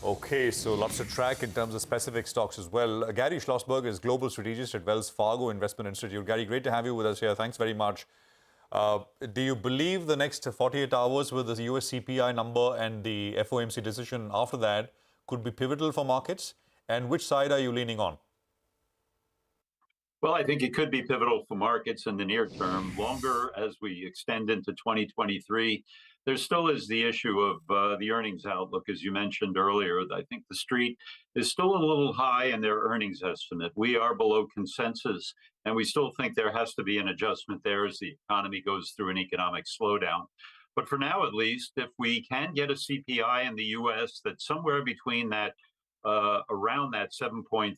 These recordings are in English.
Okay, so lots to track in terms of specific stocks as well. Gary Schlossberg is Global Strategist at Wells Fargo Investment Institute. Gary, great to have you with us here. Thanks very much. Do you believe the next 48 hours with the US CPI number and the FOMC decision after that could be pivotal for markets? And which side are you leaning on? Well, I think it could be pivotal for markets in the near term. Longer as we extend into 2023, there still is the issue of the earnings outlook, as you mentioned earlier. I think the street is still a little high in their earnings estimate. We are below consensus, and we still think there has to be an adjustment there as the economy goes through an economic slowdown. But for now, at least, if we can get a CPI in the U.S. that's somewhere between that around that 7.3%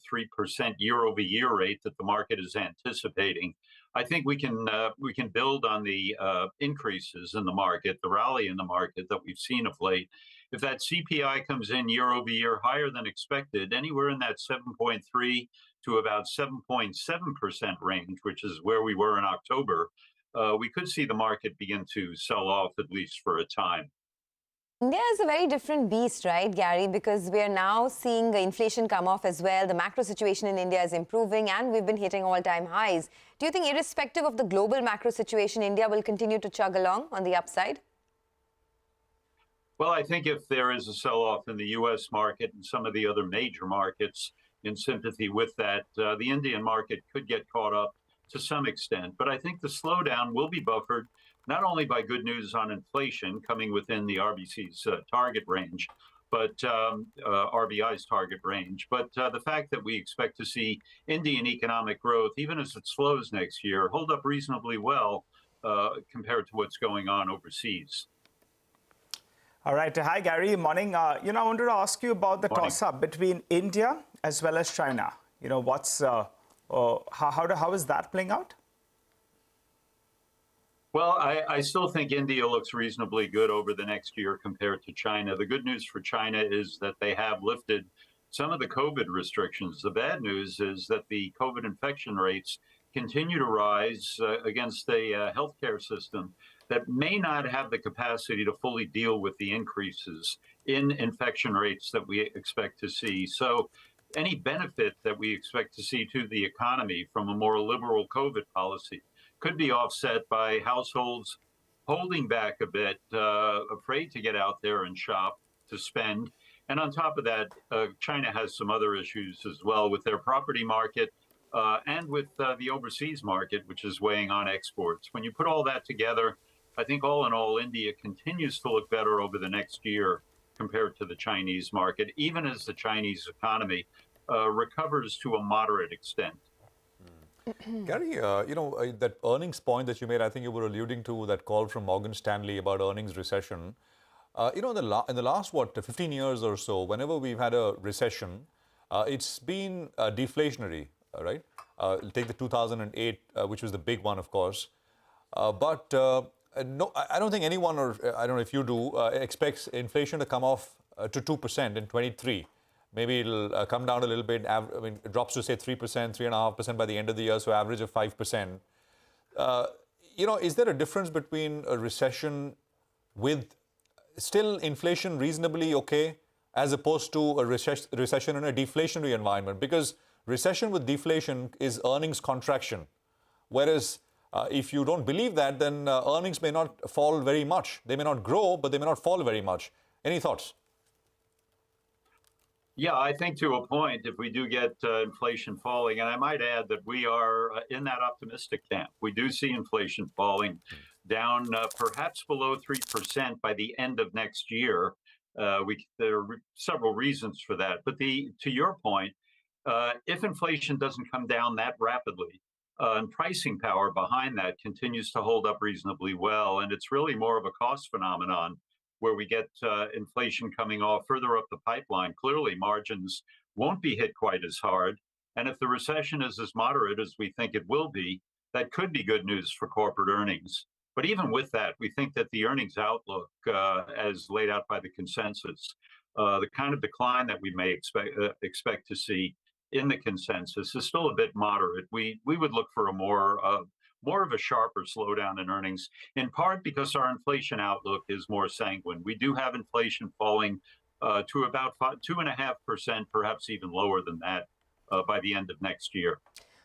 year-over-year rate that the market is anticipating, I think we can build on the increases in the market, the rally in the market that we've seen of late. If that CPI comes in year-over-year higher than expected, anywhere in that 7.3 to about 7.7% range, which is where we were in October, we could see the market begin to sell off, at least for a time. India is a very different beast, right, Gary? Because we are now seeing the inflation come off as well. The macro situation in India is improving and we've been hitting all-time highs. Do you think irrespective of the global macro situation, India will continue to chug along on the upside? Well, I think if there is a sell-off in the U.S. market and some of the other major markets in sympathy with that, the Indian market could get caught up to some extent. But I think the slowdown will be buffered not only by good news on inflation coming within the RBC's target range, but RBI's target range, but the fact that we expect to see Indian economic growth, even as it slows next year, hold up reasonably well compared to what's going on overseas. All right. Hi, Gary. Morning. I wanted to ask you about the toss-up between India as well as China. How is that playing out? Well, I still think India looks reasonably good over the next year compared to China. The good news for China is that they have lifted some of the COVID restrictions. The bad news is that the COVID infection rates continue to rise against a healthcare system that may not have the capacity to fully deal with the increases in infection rates that we expect to see. So any benefit that we expect to see to the economy from a more liberal COVID policy could be offset by households holding back a bit, afraid to get out there and shop, to spend. And on top of that, China has some other issues as well with their property market and with the overseas market, which is weighing on exports. When you put all that together, I think all in all, India continues to look better over the next year compared to the Chinese market, even as the Chinese economy recovers to a moderate extent. Gary, that earnings point that you made, I think you were alluding to that call from Morgan Stanley about earnings recession. In the last, 15 years or so, whenever we've had a recession, it's been deflationary, right? Take the 2008, which was the big one, of course. But no, I don't think anyone, or I don't know if you do, expects inflation to come off to 2% in 23. Maybe it'll come down a little bit. It drops to, say, 3%, 3.5% by the end of the year, so average of 5%. Is there a difference between a recession with still inflation reasonably okay, as opposed to a recession in a deflationary environment? Because recession with deflation is earnings contraction. Whereas if you don't believe that, then earnings may not fall very much. They may not grow, but they may not fall very much. Any thoughts? Yeah, I think to a point, if we do get inflation falling, and I might add that we are in that optimistic camp. We do see inflation falling down perhaps below 3% by the end of next year. There are several reasons for that. But to your point, if inflation doesn't come down that rapidly, and pricing power behind that continues to hold up reasonably well, and it's really more of a cost phenomenon where we get inflation coming off further up the pipeline. Clearly, margins won't be hit quite as hard. And if the recession is as moderate as we think it will be, that could be good news for corporate earnings. But even with that, we think that the earnings outlook, as laid out by the consensus, the kind of decline that we may expect to see in the consensus is still a bit moderate. We would look for a more of a sharper slowdown in earnings, in part because our inflation outlook is more sanguine. We do have inflation falling to about 2.5%, perhaps even lower than that by the end of next year.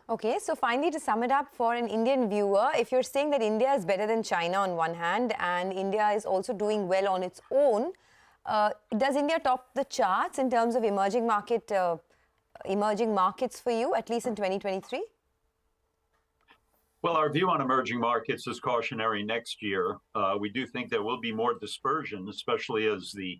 Okay, so finally, to sum it up for an Indian viewer, if you're saying that India is better than China on one hand and India is also doing well on its own, does India top the charts in terms of emerging markets for you, at least in 2023? Well, our view on emerging markets is cautionary next year. We do think there will be more dispersion, especially as the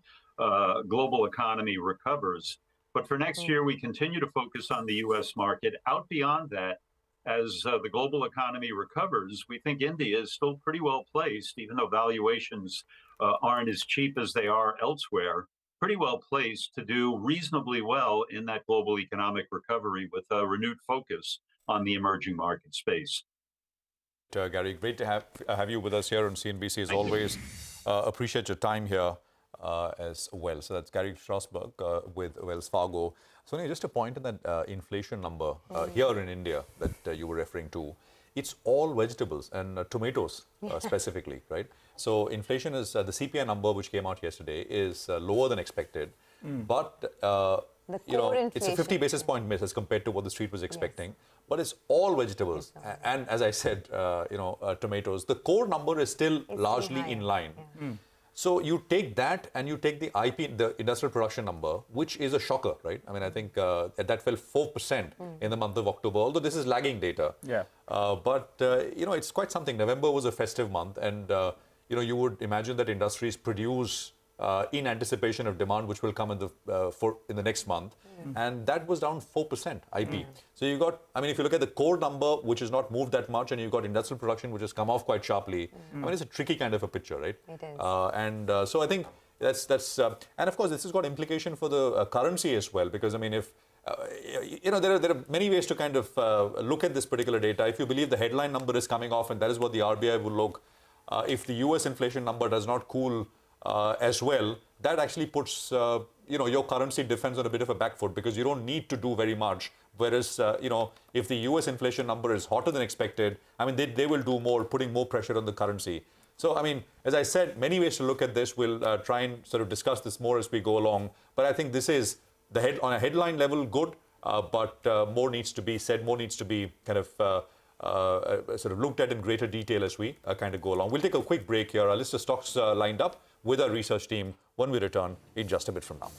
global economy recovers. But for next year, we continue to focus on the U.S. market. Out beyond that, as the global economy recovers, we think India is still pretty well placed, even though valuations aren't as cheap as they are elsewhere, pretty well placed to do reasonably well in that global economic recovery with a renewed focus on the emerging market space. Gary, great to have you with us here on CNBC as always. Appreciate your time here as well. So that's Gary Schlossberg with Wells Fargo. Sonia, just a point on that inflation number here in India that you were referring to. It's all vegetables and tomatoes specifically, right? So inflation is, the CPI number which came out yesterday is lower than expected, but it's a 50 basis point miss as compared to what the street was expecting. But it's all vegetables, and as I said, tomatoes. The core number is still largely in line. So you take that and you take the IP, the industrial production number, which is a shocker, right? I mean, I think that fell 4% in the month of October, although this is lagging data. Yeah. But it's quite something. November was a festive month, and you would imagine that industries produce in anticipation of demand, which will come in the next month, and that was down 4% IP. So you got, I mean, if you look at the core number, which has not moved that much, and you've got industrial production, which has come off quite sharply. I mean, it's a tricky kind of a picture, right? It is. So I think that's and of course this has got implication for the currency as well, because I mean, if there are many ways to kind of look at this particular data. If you believe the headline number is coming off, and that is what the RBI will look, if the US inflation number does not cool as well, that actually puts your currency defense on a bit of a back foot, because you don't need to do very much. Whereas if the US inflation number is hotter than expected, I mean they will do more, putting more pressure on the currency. So I mean, as I said, many ways to look at this. We'll try and sort of discuss this more as we go along. But I think this is on a headline level good, but more needs to be said, more needs to be kind of sort of looked at in greater detail as we kind of go along. We'll take a quick break here. Our list of stocks lined up with our research team when we return in just a bit from now.